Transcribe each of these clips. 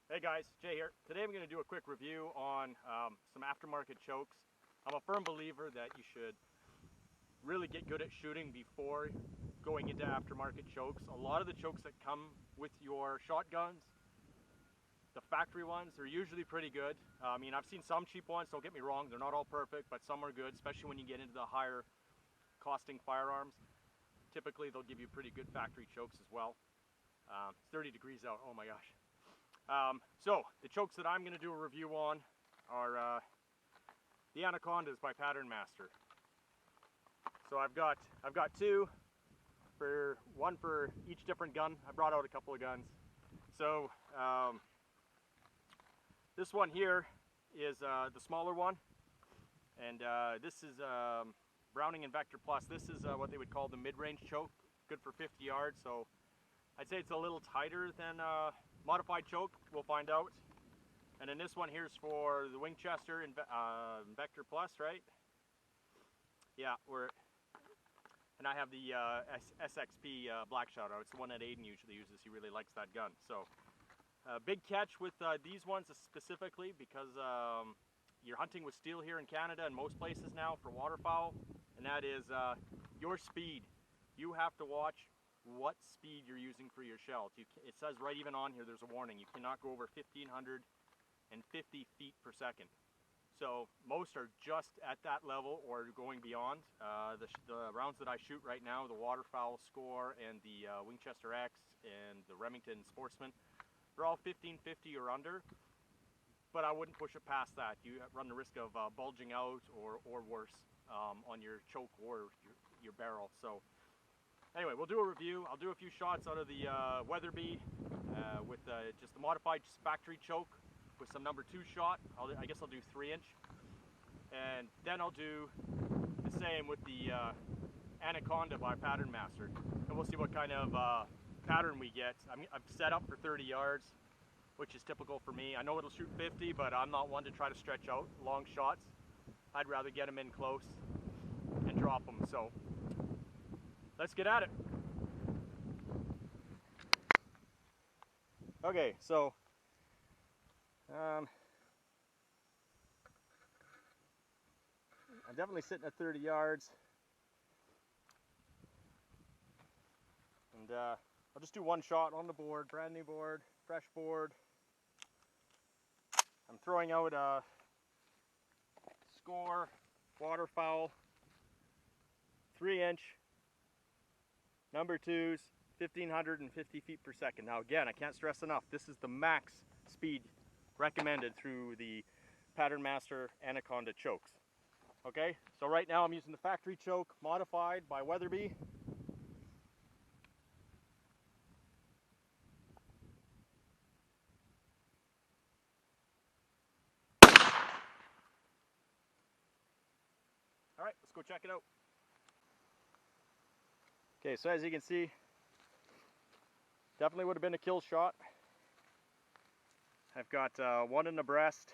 Hey guys, Jay here. Today I'm going to do a quick review on some aftermarket chokes. I'm a firm believer that you should really get good at shooting before going into aftermarket chokes. A lot of the chokes that come with your shotguns, the factory ones, are usually pretty good. I mean, I've seen some cheap ones, don't get me wrong, they're not all perfect, but some are good, especially when you get into the higher costing firearms. Typically they'll give you pretty good factory chokes as well. It's 30 degrees out, oh my gosh. So the chokes that I'm going to do a review on are the Anacondas by Patternmaster. So I've got two, one for each different gun. I brought out a couple of guns. So this one here is the smaller one, and this is Browning and Vector Plus. This is what they would call the mid-range choke, good for 50 yards. So I'd say it's a little tighter than modified choke, we'll find out. And then this one here's for the Winchester and Vector Plus, right? Yeah, and I have the SXP Black Shadow. It's the one that Aiden usually uses. He really likes that gun. So big catch with these ones specifically, because you're hunting with steel here in Canada and most places now for waterfowl, and that is your speed. You have to watch what speed you're using for your shells. It says right even on here, there's a warning. You cannot go over 1,550 feet per second. So most are just at that level or going beyond. The rounds that I shoot right now, the waterfowl score and the Winchester X and the Remington Sportsman, they're all 1550 or under, but I wouldn't push it past that. You run the risk of bulging out or worse on your choke or your barrel. So anyway, we'll do a review. I'll do a few shots out of the Weatherby with just the modified factory choke with some number 2 shot. I guess I'll do 3-inch. And then I'll do the same with the Anaconda by Patternmaster. And we'll see what kind of pattern we get. I'm set up for 30 yards, which is typical for me. I know it'll shoot 50, but I'm not one to try to stretch out long shots. I'd rather get them in close and drop them. So let's get at it. Okay, so I'm definitely sitting at 30 yards, and I'll just do one shot on the board, brand new board, fresh board. I'm throwing out a score waterfowl 3-inch number 2s, 1,550 feet per second. Now again, I can't stress enough, this is the max speed recommended through the Patternmaster Anaconda chokes. Okay, so right now I'm using the factory choke modified by Weatherby. All right, let's go check it out. Okay, so as you can see, definitely would have been a kill shot. I've got one in the breast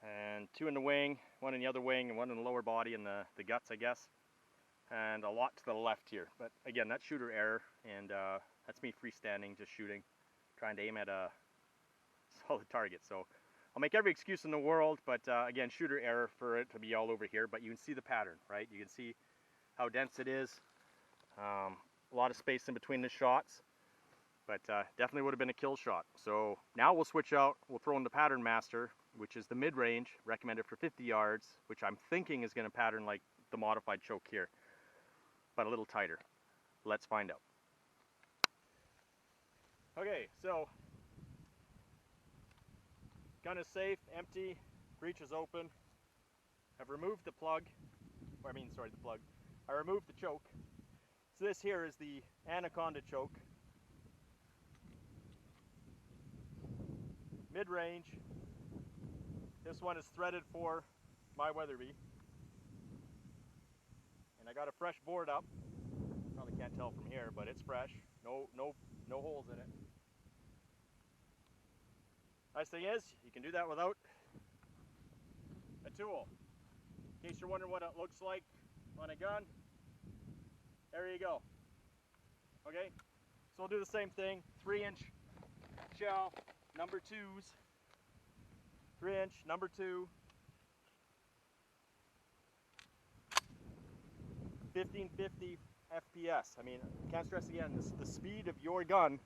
and 2 in the wing, 1 in the other wing and 1 in the lower body and the guts, I guess, and a lot to the left here. But again, that's shooter error, and that's me freestanding, just shooting, trying to aim at a solid target. So I'll make every excuse in the world, but again, shooter error for it to be all over here. But you can see the pattern, right? You can see how dense it is. A lot of space in between the shots, but definitely would have been a kill shot. So now we'll switch out, we'll throw in the Patternmaster, which is the mid-range, recommended for 50 yards, which I'm thinking is going to pattern like the modified choke here, but a little tighter. Let's find out. Okay, so gun is safe, empty, breech is open. I've removed the plug, I removed the choke. So this here is the Anaconda choke. Mid-range. This one is threaded for my Weatherby. And I got a fresh board up. Probably can't tell from here, but it's fresh. No holes in it. Nice thing is, you can do that without a tool. In case you're wondering what it looks like on a gun, there you go. Okay, so we'll do the same thing, 3-inch shell, number 2s, 3-inch, number 2, 1550 FPS. I mean, can't stress again, the speed of your gun,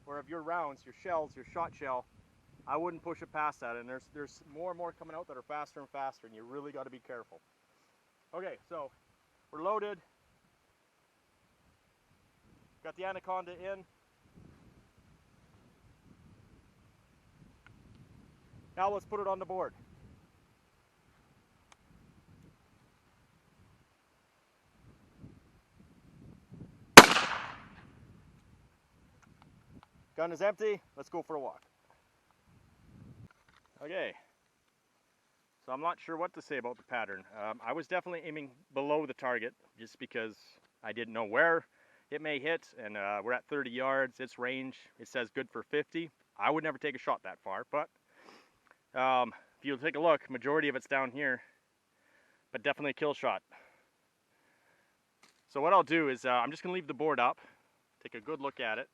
or of your rounds, your shells, your shot shell, I wouldn't push it past that. And there's more and more coming out that are faster and faster, and you really got to be careful. Okay, so we're loaded. Got the Anaconda in. Now let's put it on the board. Gun is empty, let's go for a walk. Okay, so I'm not sure what to say about the pattern. I was definitely aiming below the target just because I didn't know where it may hit, and we're at 30 yards, its range, it says good for 50. I would never take a shot that far, but if you'll take a look, majority of it's down here, but definitely a kill shot. So what I'll do is I'm just gonna leave the board up, take a good look at it,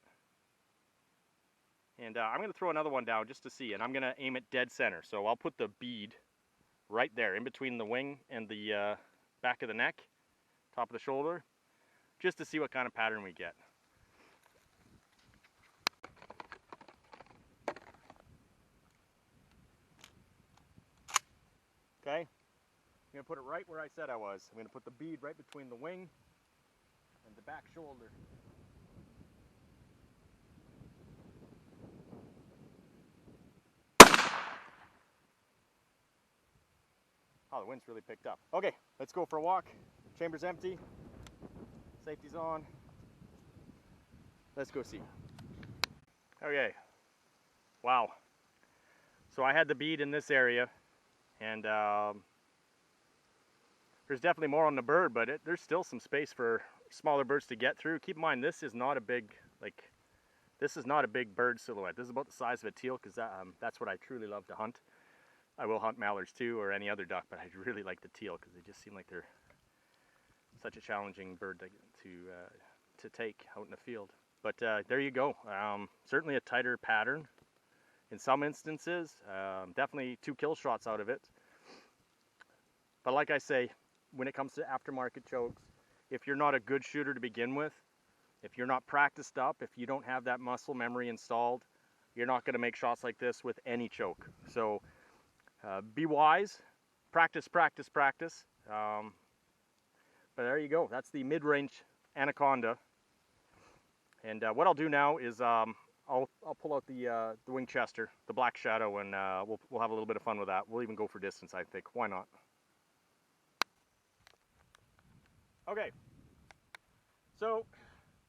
and I'm gonna throw another one down just to see, and I'm gonna aim it dead center. So I'll put the bead right there in between the wing and the back of the neck, top of the shoulder, just to see what kind of pattern we get. Okay, I'm gonna put it right where I said I was. I'm gonna put the bead right between the wing and the back shoulder. Oh, the wind's really picked up. Okay, let's go for a walk. Chamber's empty. Safety's on. Let's go see. Okay. Wow. So I had the bead in this area, and there's definitely more on the bird, but there's still some space for smaller birds to get through. Keep in mind, this is not a big, this is not a big bird silhouette. This is about the size of a teal, because that's what I truly love to hunt. I will hunt mallards too, or any other duck, but I really like the teal because they just seem like they're such a challenging bird to take out in the field. But there you go. Certainly a tighter pattern in some instances. Definitely 2 kill shots out of it. But like I say, when it comes to aftermarket chokes, if you're not a good shooter to begin with, if you're not practiced up, if you don't have that muscle memory installed, you're not going to make shots like this with any choke. So be wise, practice, practice, practice. But there you go. That's the mid-range Anaconda. And what I'll do now is I'll pull out the Winchester, the Black Shadow, and we'll have a little bit of fun with that. We'll even go for distance, I think. Why not? Okay. So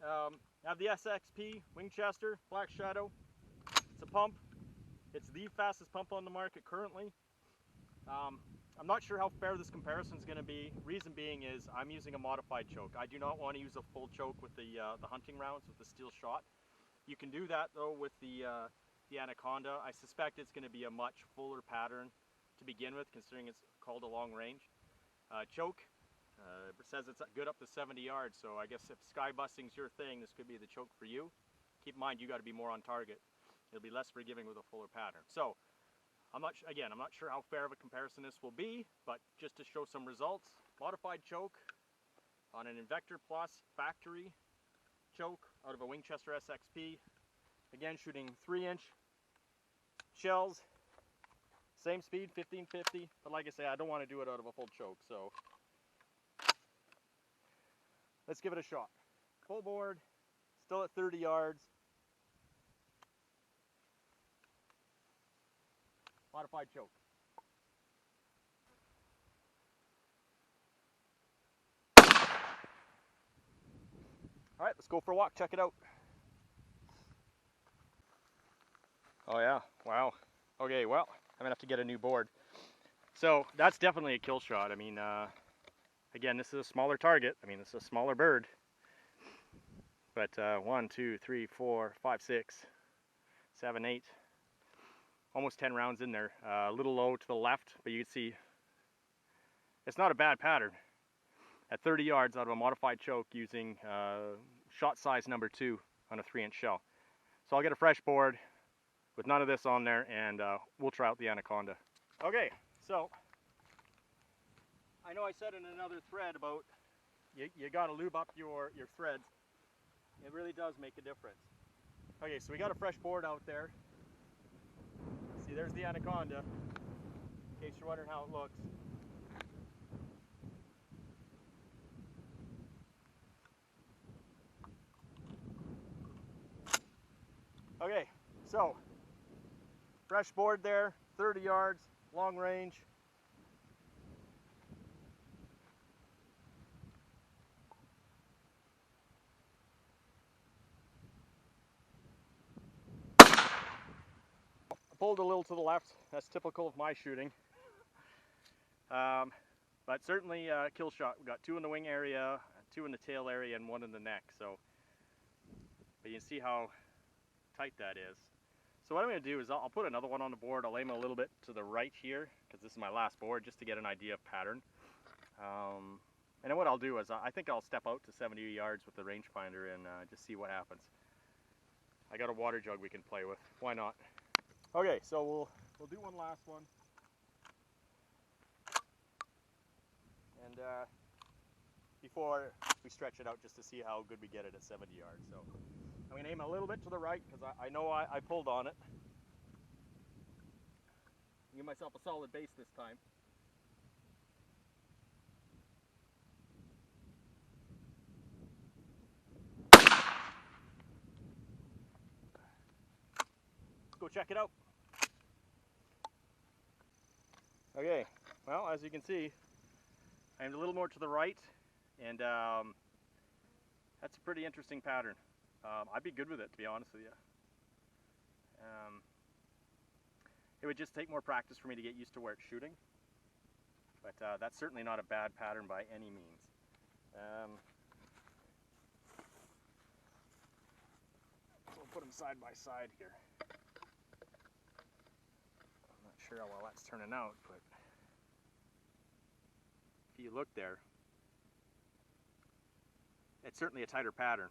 I have the SXP Winchester Black Shadow. It's a pump. It's the fastest pump on the market currently. I'm not sure how fair this comparison is going to be. Reason being is I'm using a modified choke. I do not want to use a full choke with the hunting rounds with the steel shot. You can do that though with the Anaconda. I suspect it's going to be a much fuller pattern to begin with, considering it's called a long range. Choke says it's good up to 70 yards, so I guess if sky busting's your thing, this could be the choke for you. Keep in mind, you got to be more on target. It'll be less forgiving with a fuller pattern. So I'm not sure how fair of a comparison this will be, but just to show some results, modified choke on an Invector Plus factory choke out of a Winchester SXP. Again, shooting 3-inch shells, same speed, 1550, but like I say, I don't want to do it out of a full choke, so let's give it a shot. Full board, still at 30 yards. Modified choke. All right, let's go for a walk, check it out. Oh yeah, wow. Okay, well, I'm gonna have to get a new board. So that's definitely a kill shot. I mean, again, this is a smaller target. I mean, this is a smaller bird. But 1, 2, 3, 4, 5, 6, 7, 8. Almost 10 rounds in there. A little low to the left, but you can see it's not a bad pattern. At 30 yards out of a modified choke using shot size number 2 on a 3-inch shell. So I'll get a fresh board, with none of this on there, and we'll try out the Anaconda. Okay, so I know I said in another thread about you got to lube up your threads. It really does make a difference. Okay, so we got a fresh board out there. See, there's the Anaconda, in case you're wondering how it looks. Okay, so fresh board there, 30 yards, long range. I pulled a little to the left. That's typical of my shooting. But certainly kill shot. We got 2 in the wing area, 2 in the tail area, and 1 in the neck. So, but you can see how tight that is. So what I'm going to do is I'll put another one on the board. I'll aim a little bit to the right here, because this is my last board, just to get an idea of pattern. And then what I'll do is I think I'll step out to 70 yards with the rangefinder and just see what happens. I got a water jug we can play with. Why not? Okay, so we'll do one last one. And before we stretch it out, just to see how good we get it at 70 yards. So I'm going to aim a little bit to the right, because I know I pulled on it. Give myself a solid base this time. Let's go check it out. Okay, well, as you can see, I aimed a little more to the right, and that's a pretty interesting pattern. I'd be good with it, to be honest with you. It would just take more practice for me to get used to where it's shooting, but that's certainly not a bad pattern by any means. So we'll put them side by side here. I'm not sure how well that's turning out, but if you look there, it's certainly a tighter pattern.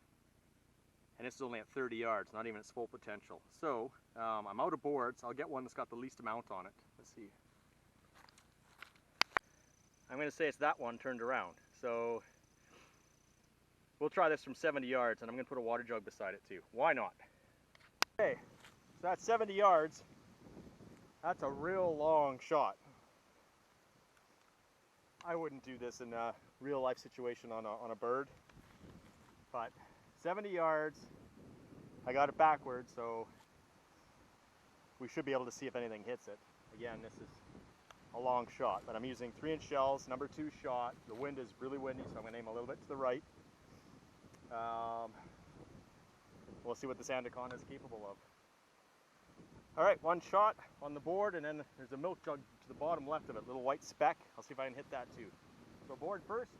And this is only at 30 yards, not even its full potential. So I'm out of boards. I'll get one that's got the least amount on it. Let's see. I'm going to say it's that one turned around. So we'll try this from 70 yards, and I'm going to put a water jug beside it too. Why not? Okay, so that's 70 yards. That's a real long shot. I wouldn't do this in a real life situation on a bird, but 70 yards, I got it backwards, so we should be able to see if anything hits it. Again, this is a long shot, but I'm using 3-inch shells, number 2 shot. The wind is really windy, so I'm going to aim a little bit to the right. We'll see what this Anaconda is capable of. Alright, one shot on the board, and then there's a milk jug to the bottom left of it, little white speck. I'll see if I can hit that too. So board first.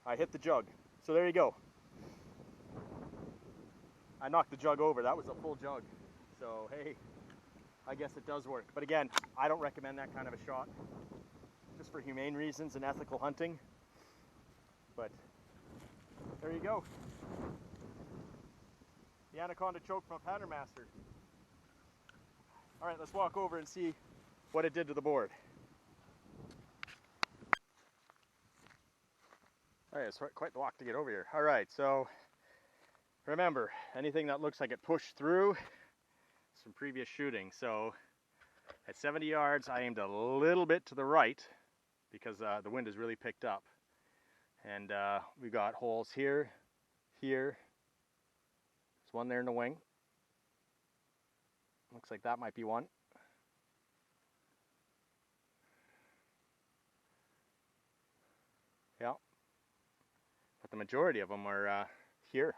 I hit the jug. So there you go. I knocked the jug over. That was a full jug. So hey, I guess it does work. But again, I don't recommend that kind of a shot, just for humane reasons and ethical hunting. But there you go. The Anaconda choke from a Patternmaster. All right, let's walk over and see what it did to the board. All right, it's quite the walk to get over here. All right, so remember, anything that looks like it pushed through, some previous shooting. So at 70 yards, I aimed a little bit to the right because the wind has really picked up. And we got holes here, here. There's one there in the wing. Looks like that might be one. Yeah. But the majority of them are here.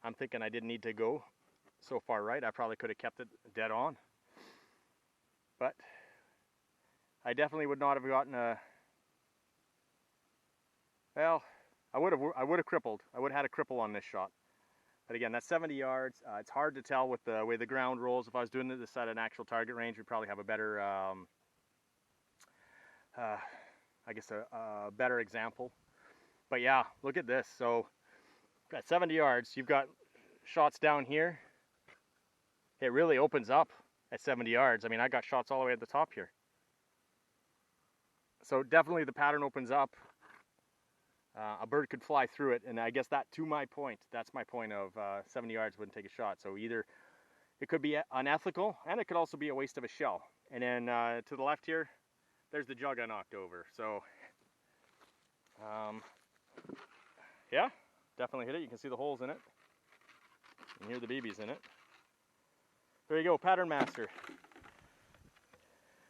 I'm thinking I didn't need to go so far right. I probably could have kept it dead on. But I definitely would not have gotten a, well, I would have crippled. I would have had a cripple on this shot. But again, that's 70 yards. It's hard to tell with the way the ground rolls. If I was doing this at an actual target range, we'd probably have a better, I guess a better example. But yeah, look at this. So at 70 yards, you've got shots down here. It really opens up at 70 yards. I mean, I got shots all the way at the top here. So definitely the pattern opens up. A bird could fly through it, and I guess that, to my point, that's my point of 70 yards wouldn't take a shot. So either it could be unethical, and it could also be a waste of a shell. And then to the left here, there's the jug I knocked over. So yeah, definitely hit it. You can see the holes in it. You can hear the BBs in it. There you go, Patternmaster.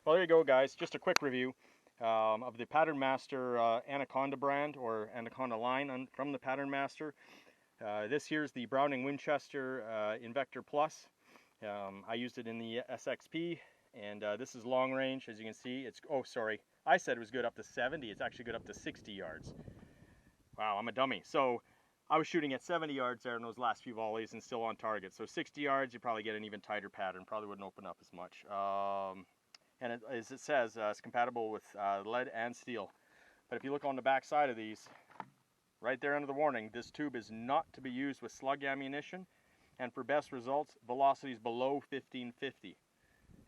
Well, there you go, guys. Just a quick review of the Patternmaster Anaconda brand, or Anaconda line from the Patternmaster. This here's the Browning Winchester Invector Plus. I used it in the SXP, and this is long range, as you can see. It's, oh sorry, I said it was good up to 70. It's actually good up to 60 yards. Wow, I'm a dummy. So I was shooting at 70 yards there in those last few volleys and still on target. So 60 yards, you probably get an even tighter pattern. Probably wouldn't open up as much. And as it says, it's compatible with lead and steel. But if you look on the back side of these, right there under the warning, this tube is not to be used with slug ammunition, and for best results, velocities below 1550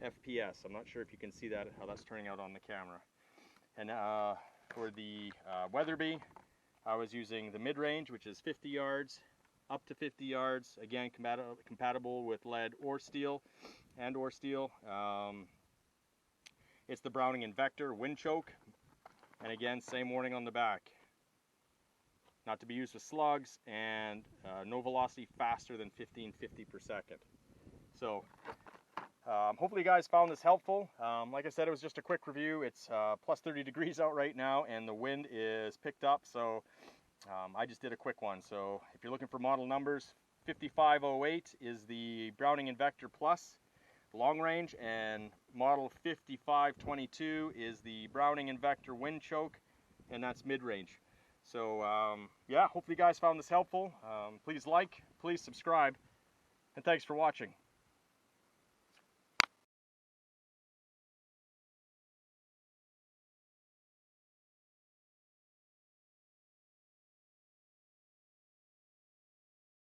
FPS. I'm not sure if you can see that, how that's turning out on the camera. And for the Weatherby, I was using the mid-range, which is 50 yards, up to 50 yards. Again, compatible with lead or steel, it's the Browning Invector Wind Choke, and again, same warning on the back. Not to be used with slugs, and no velocity faster than 1550 per second. So, hopefully you guys found this helpful. Like I said, it was just a quick review. It's plus 30 degrees out right now, and the wind is picked up, so I just did a quick one. So if you're looking for model numbers, 5508 is the Browning Invector Plus long range, and model 5522 is the Browning Invector Wind Choke, and that's mid-range. So yeah, hopefully you guys found this helpful. Please like, please subscribe, and thanks for watching.